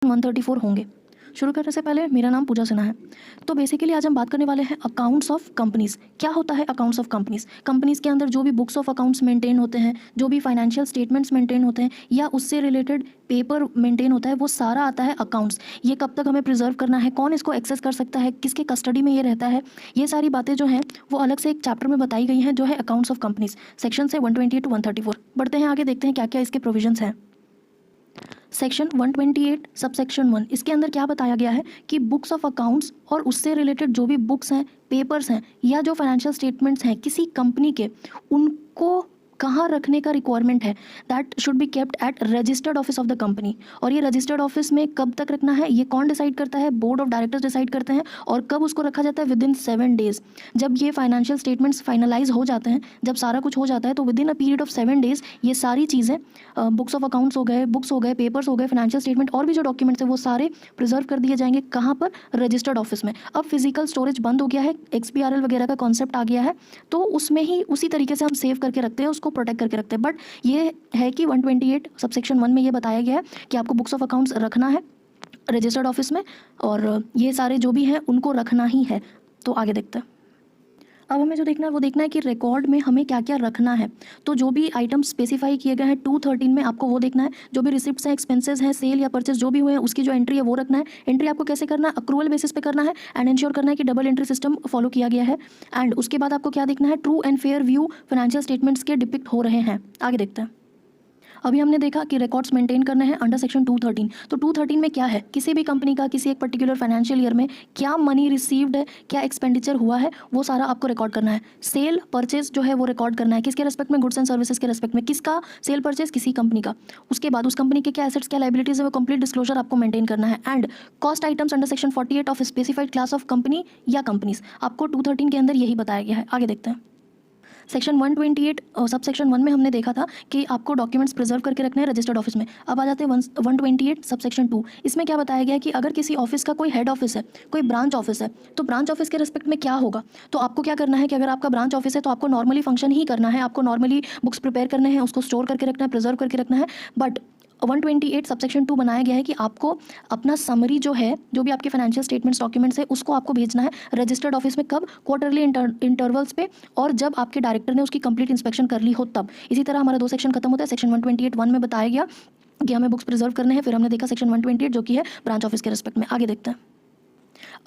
134 होंगे। शुरू करने से पहले मेरा नाम पूजा सिन्हा है। तो बेसिकली आज हम बात करने वाले हैं अकाउंट्स ऑफ कंपनीज़। क्या होता है अकाउंट्स ऑफ कंपनीज़? कंपनीज़ के अंदर जो भी बुक्स ऑफ अकाउंट्स मेंटेन होते हैं, जो भी फाइनेंशियल स्टेटमेंट्स मेंटेन होते हैं या उससे रिलेटेड पेपर मेंटेन होता है, वो सारा आता है अकाउंट्स। ये कब तक हमें प्रिजर्व करना है, कौन इसको एक्सेस कर सकता है, किसके कस्टडी में ये रहता है, ये सारी बातें जो हैं वो अलग से एक चैप्टर में बताई गई हैं जो है अकाउंट्स ऑफ कंपनीज़, सेक्शन से 128 टू 134। बढ़ते हैं आगे, देखते हैं क्या क्या इसके प्रोविजंस हैं। सेक्शन 128 सबसेक्शन 1, इसके अंदर क्या बताया गया है कि बुक्स ऑफ अकाउंट्स और उससे रिलेटेड जो भी बुक्स हैं, पेपर्स हैं या जो फाइनेंशियल स्टेटमेंट्स हैं किसी कंपनी के, उनको कहाँ रखने का रिक्वायरमेंट है। That should be kept at registered office of the company. और ये रजिस्टर्ड ऑफिस में कब तक रखना है, ये कौन डिसाइड करता है? बोर्ड ऑफ डायरेक्टर्स डिसाइड करते हैं। और कब उसको रखा जाता है? With in 7 days. जब ये फाइनेंशियल स्टेटमेंट्स फाइनलाइज हो जाते हैं, जब सारा कुछ हो जाता है, तो with in a period of 7 days ये सारी चीज़ें, बुक्स ऑफ अकाउंट्स हो गए, बुक्स हो गए, पेपर्स हो गए, फाइनेंशियल स्टेटमेंट और भी जो डॉक्यूमेंट्स हैं वो सारे प्रिजर्व कर दिए जाएंगे। कहाँ पर? रजिस्टर्ड ऑफिस में। अब फिजिकल स्टोरेज बंद हो गया है, XBRL वगैरह का कॉन्सेप्ट आ गया है, तो उसमें ही उसी तरीके से हम सेव करके रखते हैं, उसको प्रोटेक्ट करके रखते हैं। बट ये है कि 128 सबसेक्शन 1 में ये बताया गया है कि आपको बुक्स ऑफ अकाउंट्स रखना है रजिस्टर्ड ऑफिस में, और ये सारे जो भी हैं उनको रखना ही है। तो आगे देखते हैं। अब हमें जो देखना है वो देखना है कि रिकॉर्ड में हमें क्या क्या रखना है। तो जो भी आइटम स्पेसिफाई किए गए हैं 213 में, आपको वो देखना है। जो भी रिसिप्ट्स हैं, एक्सपेंसेस हैं, सेल या परचेस जो भी हुए हैं, उसकी जो एंट्री है वो रखना है। एंट्री आपको कैसे करना है? अक्रूवल बेसिस पे करना है एंड इंश्योर करना है कि डबल एंट्री सिस्टम फॉलो किया गया है। एंड उसके बाद आपको क्या देखना है? True and fair view financial statements के डिपिक्ट हो रहे हैं। आगे देखते हैं। अभी हमने देखा कि रिकॉर्ड्स मेंटेन करने हैं अंडर सेक्शन 213। तो 213 में क्या है? किसी भी कंपनी का किसी एक पर्टिकुलर फाइनेंशियल ईयर में क्या मनी रिसीव्ड है, क्या एक्सपेंडिचर हुआ है, वो सारा आपको रिकॉर्ड करना है। सेल परचेज जो है वो रिकॉर्ड करना है। किसके रेस्पेक्ट में? गुड्स एंड सर्विसेज के रेस्पेक्ट में। किसका सेल परचेज? किसी कंपनी का। उसके बाद उस कंपनी के क्या एसेट्स, क्या लाइबिलिटीज है, वो कंप्लीट डिस्क्लोजर आपको मेंटेन करना है। And cost items under section 48 of specified class of company या कंपनीज, आपको 213 के अंदर यही बताया गया है। आगे देखते हैं। सेक्शन 128 सब सेक्शन 1 में हमने देखा था कि आपको डॉक्यूमेंट्स प्रिजर्व करके रखने हैं रजिस्टर्ड ऑफिस में। अब आ जाते हैं 128 सब सेक्शन 2। इसमें क्या बताया गया है कि अगर किसी ऑफिस का कोई हेड ऑफिस है, कोई ब्रांच ऑफिस है, तो ब्रांच ऑफिस के रेस्पेक्ट में क्या होगा। तो आपको क्या करना है कि अगर आपका ब्रांच ऑफिस है तो आपको नॉर्मली फंक्शन ही करना है, आपको नॉर्मली बुक्स प्रिपेयर करने हैं, उसको स्टोर करके रखना है, प्रिजर्व करके रखना है। बट 128 सबसेक्शन 2 बनाया गया है कि आपको अपना समरी जो है, जो भी आपके फाइनेंशियल स्टेटमेंट्स डॉक्यूमेंट्स है, उसको आपको भेजना है रजिस्टर्ड ऑफिस में। कब? क्वार्टरली इंटरवल्स पे, और जब आपके डायरेक्टर ने उसकी कंप्लीट इंस्पेक्शन कर ली हो तब। इसी तरह हमारा 2 सेक्शन खत्म होता है। सेक्शन 128 1 में बताया गया कि हमें बुक्स प्रिजर्व करने हैं। फिर हमने देखा सेक्शन 128 जो कि है ब्रांच ऑफिस के रेस्पेक्ट में। आगे देखते हैं।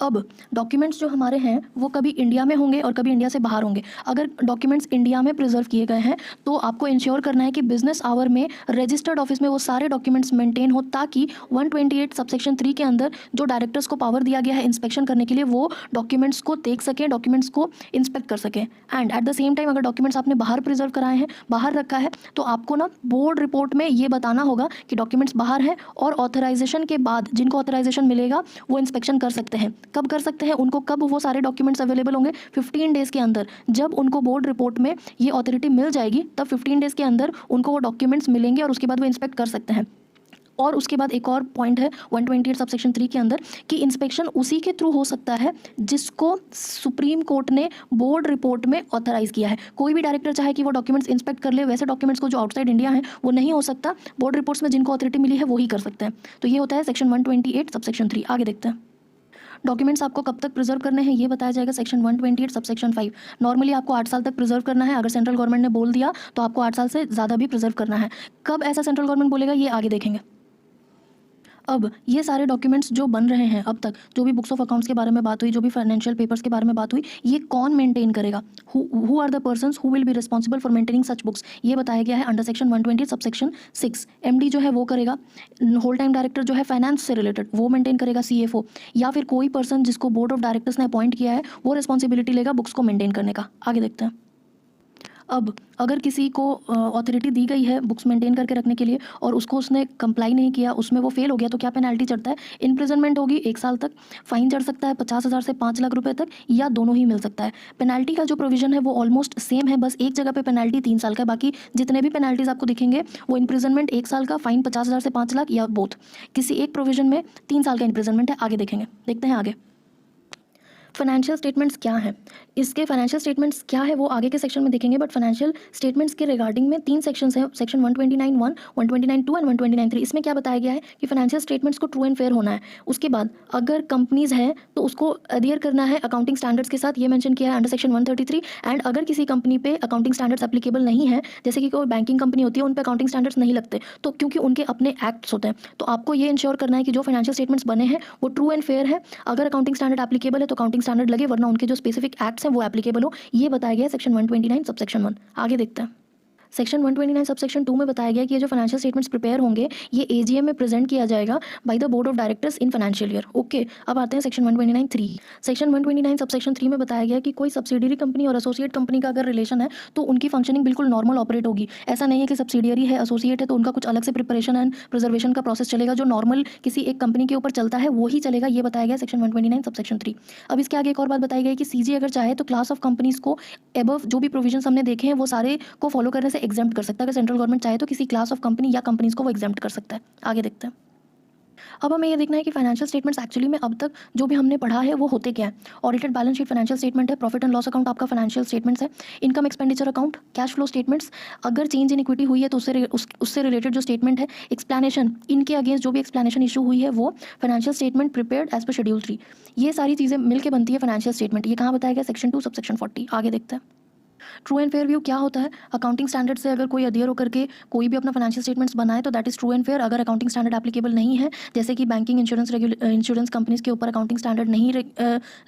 अब डॉक्यूमेंट्स जो हमारे हैं वो कभी इंडिया में होंगे और कभी इंडिया से बाहर होंगे। अगर डॉक्यूमेंट्स इंडिया में प्रिजर्व किए गए हैं तो आपको इंश्योर करना है कि बिजनेस आवर में रजिस्टर्ड ऑफिस में वो सारे डॉक्यूमेंट्स मेंटेन हो, ताकि 128 सबसेक्शन 3 के अंदर जो डायरेक्टर्स को पावर दिया गया है इंस्पेक्शन करने के लिए, वो डॉक्यूमेंट्स को देख सकें, डॉक्यूमेंट्स को इंस्पेक्ट कर सकें। And at the same time अगर डॉक्यूमेंट्स आपने बाहर प्रिजर्व कराए हैं, बाहर रखा है, तो आपको ना बोर्ड रिपोर्ट में ये बताना होगा कि डॉक्यूमेंट्स बाहर हैं, और ऑथराइजेशन के बाद जिनको ऑथराइजेशन मिलेगा वो इंस्पेक्शन कर सकते हैं। कब कर सकते हैं उनको? कब वो सारे डॉक्यूमेंट्स अवेलेबल होंगे? 15 डेज़ के अंदर। जब उनको बोर्ड रिपोर्ट में ये अथॉरिटी मिल जाएगी तब 15 डेज़ के अंदर उनको वो डॉक्यूमेंट्स मिलेंगे और उसके बाद वो इंस्पेक्ट कर सकते हैं। और उसके बाद एक और पॉइंट है 128 सबसेक्शन 3 के अंदर कि इंस्पेक्शन उसी के थ्रू हो सकता है जिसको सुप्रीम कोर्ट ने बोर्ड रिपोर्ट में ऑथराइज किया है। कोई भी डायरेक्टर चाहे कि वो डॉक्यूमेंट्स इंस्पेक्ट कर ले, वैसे डॉक्यूमेंट्स को जो आउटसाइड इंडिया हैं वो नहीं हो सकता। बोर्ड रिपोर्ट्स में जिनको अथॉरिटी मिली है वो ही कर सकते हैं। तो ये होता है सेक्शन 128 सबसेक्शन 3। आगे देखते हैं। डॉक्यूमेंट्स आपको कब तक प्रिजर्व करने हैं ये बताया जाएगा सेक्शन 128 सबसेक्शन 5। नॉर्मली आपको 8 साल तक प्रिजर्व करना है। अगर सेंट्रल गवर्नमेंट ने बोल दिया तो आपको 8 साल से ज़्यादा भी प्रिजर्व करना है। कब ऐसा सेंट्रल गवर्नमेंट बोलेगा ये आगे देखेंगे। अब ये सारे डॉक्यूमेंट्स जो बन रहे हैं अब तक, जो भी बुक्स ऑफ अकाउंट्स के बारे में बात हुई, जो भी फाइनेंशियल पेपर्स के बारे में बात हुई, ये कौन मेंटेन करेगा? Who are the persons who will be responsible for maintaining such books, ये बताया गया है अंडर सेक्शन 120 सबसेक्शन 6। MD जो है वो करेगा। होल टाइम डायरेक्टर जो है फाइनेंस से रिलेटेड वो मेंटेन करेगा, CFO, या फिर कोई पर्सन जिसको बोर्ड ऑफ डायरेक्टर्स ने अपॉइंट किया है वो रिस्पॉन्सिबिलिटी लेगा बुक्स को मेंटेन करने का। आगे देखते हैं। अब अगर किसी को अथॉरिटी दी गई है बुक्स मेंटेन करके रखने के लिए और उसको उसने कंप्लाई नहीं किया, उसमें वो फेल हो गया, तो क्या पेनल्टी चढ़ता है? इम्प्रिजनमेंट होगी 1 साल तक, फाइन चढ़ सकता है 50,000 से 5 लाख रुपए तक, या दोनों ही मिल सकता है। पेनल्टी का जो प्रोविजन है वो ऑलमोस्ट सेम है, बस एक जगह पे पेनल्टी 3 साल का है। बाकी जितने भी पेनल्टीज आपको दिखेंगे वो इम्प्रिजनमेंट 1 साल का, फाइन 50,000 से 5 लाख, या बोथ। किसी एक प्रोविजन में 3 साल का इम्प्रिजनमेंट है। आगे देखेंगे, देखते हैं आगे। फाइनेंशियल स्टेटमेंट्स क्या हैं? इसके फाइनेंशियल स्टेटमेंट्स क्या है वो आगे के सेक्शन में देखेंगे, बट फाइनेंशियल स्टेटमेंट्स के रिगार्डिंग में 3 सेक्शंस हैं, सेक्शन 129(1), 129(2) एंड 129(3). इसमें क्या बताया गया है कि फाइनेंशियल स्टेटमेंट्स को ट्रू एंड फेयर होना है। उसके बाद अगर कंपनीज़ हैं तो उसको अडहियर करना है अकाउंटिंग स्टैंडर्ड्स के साथ, ये मेंशन किया है अंडर सेक्शन 133। एंड अगर किसी कंपनी पे अकाउंटिंग स्टैंडर्ड्स एप्लीकेबल नहीं है, जैसे कि कोई बैंकिंग कंपनी होती है, उन पे अकाउंटिंग स्टैंडर्ड्स नहीं लगते, तो क्योंकि उनके अपने एक्ट्स होते हैं, तो आपको ये इंश्योर करना है कि जो फाइनेंशियल स्टेटमेंट्स बने हैं वो ट्रू एंड फेयर है। अगर अकाउंटिंग स्टैंडर्ड एप्लीकेबल है तो अकाउंटिंग स्टैंडर्ड लगे, वरना उनके जो स्पेसिफिक एक्ट्स हैं वो एप्लीकेबल हो। ये बताया गया है सेक्शन 129 सबसेक्शन 1। आगे देखते हैं। सेक्शन 129 सबसेक्शन 2 में बताया गया कि ये जो फाइनेंशियल स्टेटमेंट्स प्रिपेयर होंगे ये एजीएम में प्रेजेंट किया जाएगा by the board of directors in financial year. Okay, अब आते हैं सेक्शन 129(3). सेक्शन 129 सबसेक्शन 3 में बताया गया कि कोई सब्सिडियरी कंपनी और एसोसिएट कंपनी का अगर रिलेशन है तो उनकी फंक्शनिंग बिल्कुल नॉर्मल ऑपरेट होगी। ऐसा नहीं है कि सब्सिडियरी है, एसोसिएट है तो उनका कुछ अलग से प्रिपरेशन एंड प्रिजर्वेशन का प्रोसेस चलेगा। जो नॉर्मल किसी एक कंपनी के ऊपर चलता है वही चलेगा, ये बताया गया सेक्शन 129 सबसेक्शन 3। अब इसके आगे एक और बात बताई गई कि सीजी अगर चाहे तो क्लास ऑफ कंपनीज को एबव जो भी प्रोविजंस हमने देखे हैं वो सारे को फॉलो करने से एग्जेम्प्ट कर सकता है। सेंट्रल गवर्नमेंट चाहे तो किसी क्लास ऑफ कंपनी या कंपनीज को वो एग्जेम्प्ट कर सकता है। आगे देखते हैं। अब हमें ये देखना है कि फाइनेंशियल स्टेटमेंट्स एक्चुअली में अब तक जो भी हमने पढ़ा है वो होते क्या है। Audited balance sheet financial statement है, प्रॉफिट एंड लॉस अकाउंट आपका फाइनेंशियल स्टेटमेंट्स है, income expenditure account, cash flow statements, अगर चेंज इन इक्विटी हुई है तो उससे रिलेटेड जो स्टेटमेंट है, एक्सप्लेनेशन, इनके अगेंस्ट जो भी एक्सप्लेनेशन इशू हुई है वो financial statement prepared as per schedule 3। ये सारी चीज़ें मिलकर बनती है फाइनेंशियल स्टेटमेंट। ये कहाँ बताया गया? Section 2 subsection 40। आगे देखते हैं। ट्रू एंड फेयर व्यू क्या होता है? अकाउंटिंग स्टैंडर्ड से अगर कोई अडहियर होकर के कोई भी अपना फाइनेंशियल स्टेटमेंट्स बनाए तो that is true and fair. अगर अकाउंटिंग स्टैंडर्ड एप्लीकेबल नहीं है, जैसे कि बैंकिंग, इंश्योरेंस कंपनीज के ऊपर अकाउंटिंग स्टैंडर्ड नहीं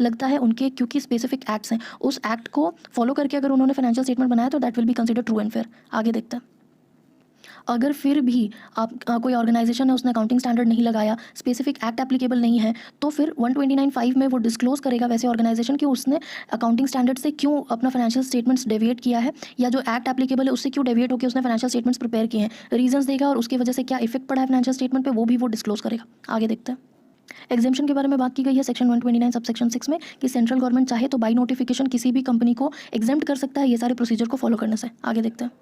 लगता है उनके, क्योंकि स्पेसिफिक एक्ट्स हैं, उस एक्ट को फॉलो करके अगर उन्होंने फाइनेंशियल स्टेटमेंट बनाया तो that will be consider true and fair. आगे देखते हैं। अगर फिर भी आप कोई ऑर्गेनाइजेशन है उसने अकाउंटिंग स्टैंडर्ड नहीं लगाया, स्पेसिफिक एक्ट एप्लीकेबल नहीं है, तो फिर 129(5) में वो डिस्क्लोज करेगा वैसे ऑर्गेनाइजेशन कि उसने अकाउंटिंग स्टैंडर्ड से क्यों अपना फाइनेंशियल स्टेटमेंट्स डेविएट किया है, या जो एक्ट एप्लीकेबल है उससे क्यों डेविएट होकर उसने फाइनेंशियल स्टेटमेंट्स प्रिपेयर किए हैं, रीजंस देगा और उसकी वजह से क्या इफेक्ट पड़ा है फाइनेंशियल स्टेटमेंट पे वो भी वो डिस्क्लोज करेगा। आगे देखते हैं। एग्जेम्पशन के बारे में बात की गई है सेक्शन 129 सबसेक्शन 6 में कि सेंट्रल गवर्नमेंट चाहे तो बाई नोटिफिकेशन किसी भी कंपनी को एग्जेम्प्ट कर सकता है ये सारे प्रोसीजर को फॉलो करने से। आगे देखते हैं।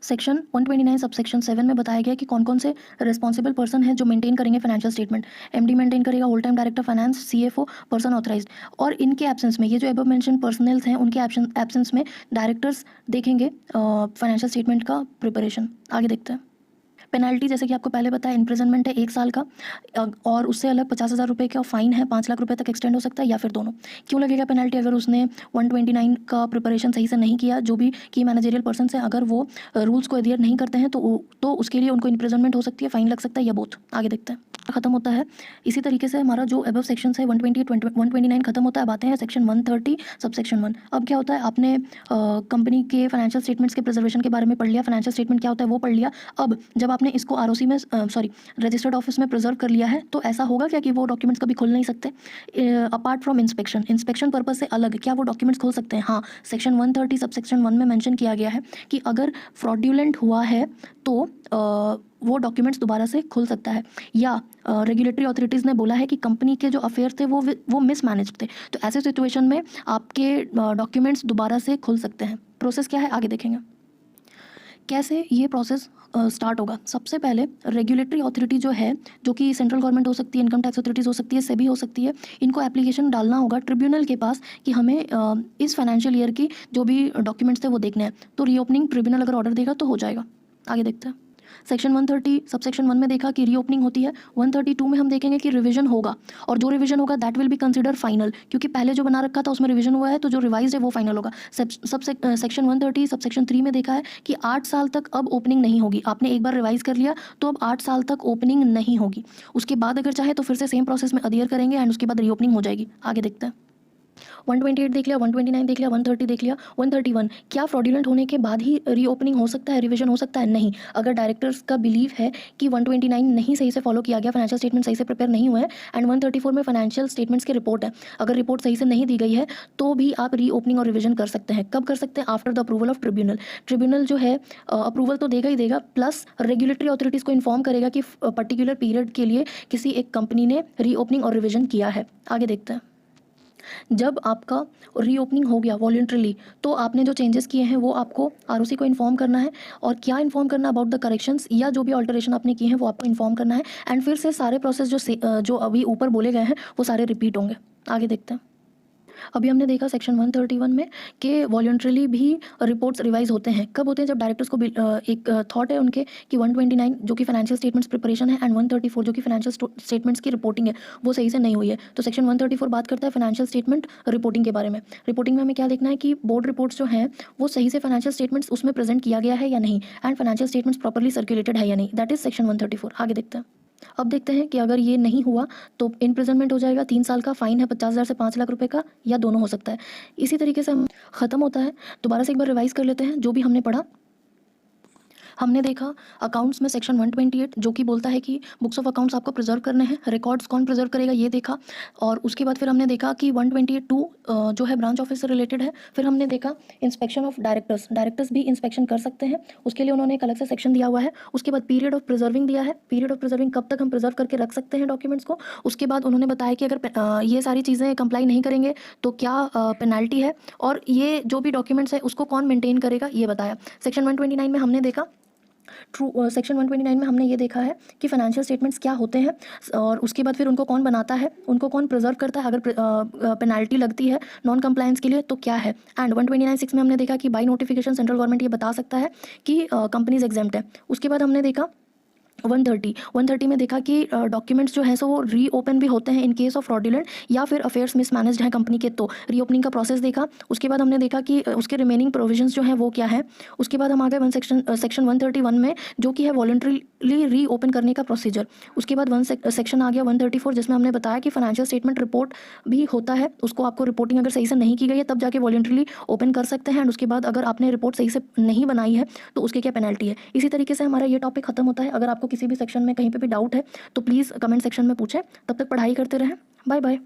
सेक्शन 129 सबसेक्शन 7 में बताया गया कि कौन कौन से रिस्पॉन्सिबल पर्सन है जो मेंटेन करेंगे फाइनेंशियल स्टेटमेंट। एमडी मेंटेन करेगा, whole time director finance, CFO, person authorised. और इनके एब्सेंस में ये जो एबव मेंशन पर्सनल्स हैं उनके एब्सेंस में डायरेक्टर्स देखेंगे फाइनेंशियल स्टेटमेंट का प्रिपरेशन। आगे देखते हैं। पेनल्टी जैसे कि आपको पहले बताया, इम्प्रिजनमेंट है 1 साल का, और उससे अलग 50,000 रुपये का फाइन है, 5 लाख रुपये तक एक्सटेंड हो सकता है, या फिर दोनों। क्यों लगेगा पेनल्टी? अगर उसने 129 का प्रिपरेशन सही से नहीं किया, जो भी की मैनेजरियल पर्सन है अगर वो रूल्स को अडहियर नहीं करते हैं तो उसके लिए उनको इम्प्रिजनमेंट हो सकती है, फाइन लग सकता है, या बोथ। आगे देखते हैं। खत्म होता है इसी तरीके से हमारा जो अबव सेक्शन है 120 129 खत्म होता है। अब आते हैं सेक्शन 130 सबसेक्शन 1। अब क्या होता है, आपने कंपनी के फाइनेंशियल स्टेटमेंट्स के प्रिजर्वेशन के बारे में पढ़ लिया, फाइनेंशियल स्टेटमेंट क्या होता है वो पढ़ लिया। अब जब आपने इसको आरओसी में रजिस्टर्ड ऑफिस में प्रिजर्व कर लिया है तो ऐसा होगा क्या कि वो डॉक्यूमेंट्स कभी खुल नहीं सकते अपार्ट फ्रॉम इंस्पेक्शन पर्पज से अलग? क्या वो डॉक्यूमेंट्स खुल सकते हैं? हाँ, सेक्शन 130 सबसेक्शन 1 में मेंशन किया गया है कि अगर फ्रॉड्यूलेंट हुआ है तो वो डॉक्यूमेंट्स दोबारा से खुल सकता है, या रेगुलेटरी अथॉरिटीज़ ने बोला है कि कंपनी के जो अफेयर थे वो मिसमैनेज थे, तो ऐसे सिचुएशन में आपके डॉक्यूमेंट्स दोबारा से खुल सकते हैं। प्रोसेस क्या है आगे देखेंगे। कैसे ये प्रोसेस स्टार्ट होगा? सबसे पहले रेगुलेटरी अथॉरिटी जो है, जो कि सेंट्रल गवर्नमेंट हो सकती है, इनकम टैक्स अथॉरिटीज़ हो सकती है, सेबी हो सकती है, इनको एप्लीकेशन डालना होगा ट्रिब्यूनल के पास कि हमें इस फाइनेंशियल ईयर की जो भी डॉक्यूमेंट्स थे वो देखने हैं। तो रीओपनिंग ट्रिब्यूनल अगर ऑर्डर देगा तो हो जाएगा। आगे देखते हैं। सेक्शन 130 सबसेक्शन 1 में देखा कि रीओपनिंग होती है। 132 में हम देखेंगे कि रिवीजन होगा, और जो रिवीजन होगा that will be consider final, क्योंकि पहले जो बना रखा था उसमें रिवीजन हुआ है तो जो रिवाइज है वो फाइनल होगा। सेक्शन 130 सबसेक्शन 3 में देखा है कि 8 साल तक अब ओपनिंग नहीं होगी। आपने एक बार रिवाइज कर लिया तो अब 8 साल तक ओपनिंग नहीं होगी। उसके बाद अगर चाहे तो फिर से सेम प्रोसेस में अडहियर करेंगे एंड उसके बाद रीओपनिंग हो जाएगी। आगे देखते हैं। 128 देख लिया, 129 देख लिया, 130 देख लिया। 131, क्या फ्रॉड्यूलेंट होने के बाद ही रीओपनिंग हो सकता है, रिवीजन हो सकता है? नहीं। अगर डायरेक्टर्स का बिलीव है कि 129 नहीं सही से फॉलो किया गया, फाइनेंशियल स्टेटमेंट सही से प्रिपेयर नहीं हुए हैं, एंड 134 में फाइनेंशियल स्टेटमेंट्स की रिपोर्ट है, अगर रिपोर्ट सही से नहीं दी गई है तो भी आप रीओपनिंग और रिवीजन कर सकते हैं। कब कर सकते हैं? After the approval of tribunal. Tribunal जो है अप्रूवल तो देगा ही देगा, प्लस रेगुलेटरी अथॉरिटीज़ को इन्फॉर्म करेगा कि पर्टिकुलर पीरियड के लिए किसी एक कंपनी ने रीओपनिंग और रिवीजन किया है। आगे देखते हैं। जब आपका रीओपनिंग हो गया वॉलंटरीली, तो आपने जो चेंजेस किए हैं वो आपको आरओसी को इन्फॉर्म करना है, और क्या इन्फॉर्म करना? अबाउट द करेक्शंस या जो भी ऑल्टरेशन आपने किए हैं वो आपको इन्फॉर्म करना है, एंड फिर से सारे प्रोसेस जो अभी ऊपर बोले गए हैं वो सारे रिपीट होंगे। आगे देखते हैं। अभी हमने देखा सेक्शन 131 में कि वॉलंटरीली भी रिपोर्ट्स रिवाइज होते हैं। कब होते हैं? जब डायरेक्टर्स को एक थॉट है उनके कि 129 जो कि फाइनेंशियल स्टेटमेंट्स प्रिपरेशन है एंड 134 जो कि फाइनेंशियल स्टेटमेंट्स की रिपोर्टिंग है वो सही से नहीं हुई है। तो सेक्शन 134 बात करता है फाइनेंशियल स्टेटमेंट रिपोर्टिंग के बारे में। रिपोर्टिंग में हमें क्या देखना है कि बोर्ड रिपोर्ट्स जो हैं वो सही से फाइनेंशियल स्टेटमेंट्स उसमें प्रेजेंट किया गया है या नहीं, and financial statements properly circulated है या नहीं। That is section 134। आगे देखते हैं। अब देखते हैं कि अगर ये नहीं हुआ तो इम्प्रिजनमेंट हो जाएगा, 3 साल का, फाइन है 50,000 से 5 लाख रुपए का, या दोनों हो सकता है। इसी तरीके से हम ख़त्म होता है। दोबारा से एक बार रिवाइज कर लेते हैं जो भी हमने पढ़ा। हमने देखा अकाउंट्स में सेक्शन 128 जो कि बोलता है कि बुक्स ऑफ अकाउंट्स आपको प्रिजर्व करने हैं, रिकॉर्ड्स कौन प्रिजर्व करेगा ये देखा। और उसके बाद फिर हमने देखा कि 128(2) जो है ब्रांच ऑफिस से रिलेटेड है। फिर हमने देखा इंस्पेक्शन ऑफ डायरेक्टर्स भी इंस्पेक्शन कर सकते हैं, उसके लिए उन्होंने एक अलग से सेक्शन दिया हुआ है। उसके बाद पीरियड ऑफ प्रिजर्विंग दिया है, पीरियड ऑफ प्रिजर्विंग कब तक हम प्रिजर्व करके रख सकते हैं डॉक्यूमेंट्स को। उसके बाद उन्होंने बताया कि अगर ये सारी चीज़ें कंप्लाई नहीं करेंगे तो क्या पेनल्टी है, और ये जो भी डॉक्यूमेंट्स है उसको कौन मेंटेन करेगा ये बताया। सेक्शन 129 में हमने देखा सेक्शन 129 में हमने ये देखा है कि फाइनेंशियल स्टेटमेंट्स क्या होते हैं, और उसके बाद फिर उनको कौन बनाता है, उनको कौन प्रिजर्व करता है, अगर पेनल्टी लगती है नॉन कंप्लायंस के लिए तो क्या है। एंड 129(6) में हमने देखा कि बाय नोटिफिकेशन सेंट्रल गवर्नमेंट ये बता सकता है कि कंपनीज एग्जेम्प्ट है। उसके बाद हमने देखा 130 में देखा कि डॉक्यूमेंट्स जो है सो वो रीओपन भी होते हैं इन केस ऑफ फ्रॉडुलेंट या फिर अफेयर्स मिसमैनेज्ड है कंपनी के, तो रीओपनिंग का प्रोसेस देखा। उसके बाद हमने देखा कि उसके रिमेनिंग प्रोविजंस जो हैं वो क्या है। उसके बाद हम आ गए सेक्शन 131 में जो कि है वॉलंटरीली रीओपन करने का प्रोसीजर। उसके बाद सेक्शन आ गया 134 जिसमें हमने बताया कि फाइनेंशियल स्टेटमेंट रिपोर्ट भी होता है, उसको आपको रिपोर्टिंग अगर सही से नहीं की गई है तब जाके वॉलंटरीली ओपन कर सकते हैं। एंड उसके बाद अगर आपने रिपोर्ट सही से नहीं बनाई है तो उसके क्या पेनल्टी है। इसी तरीके से हमारा ये टॉपिक खत्म होता है। अगर आपको किसी भी सेक्शन में कहीं पे भी डाउट है तो प्लीज़ कमेंट सेक्शन में पूछें। तब तक पढ़ाई करते रहें। Bye bye.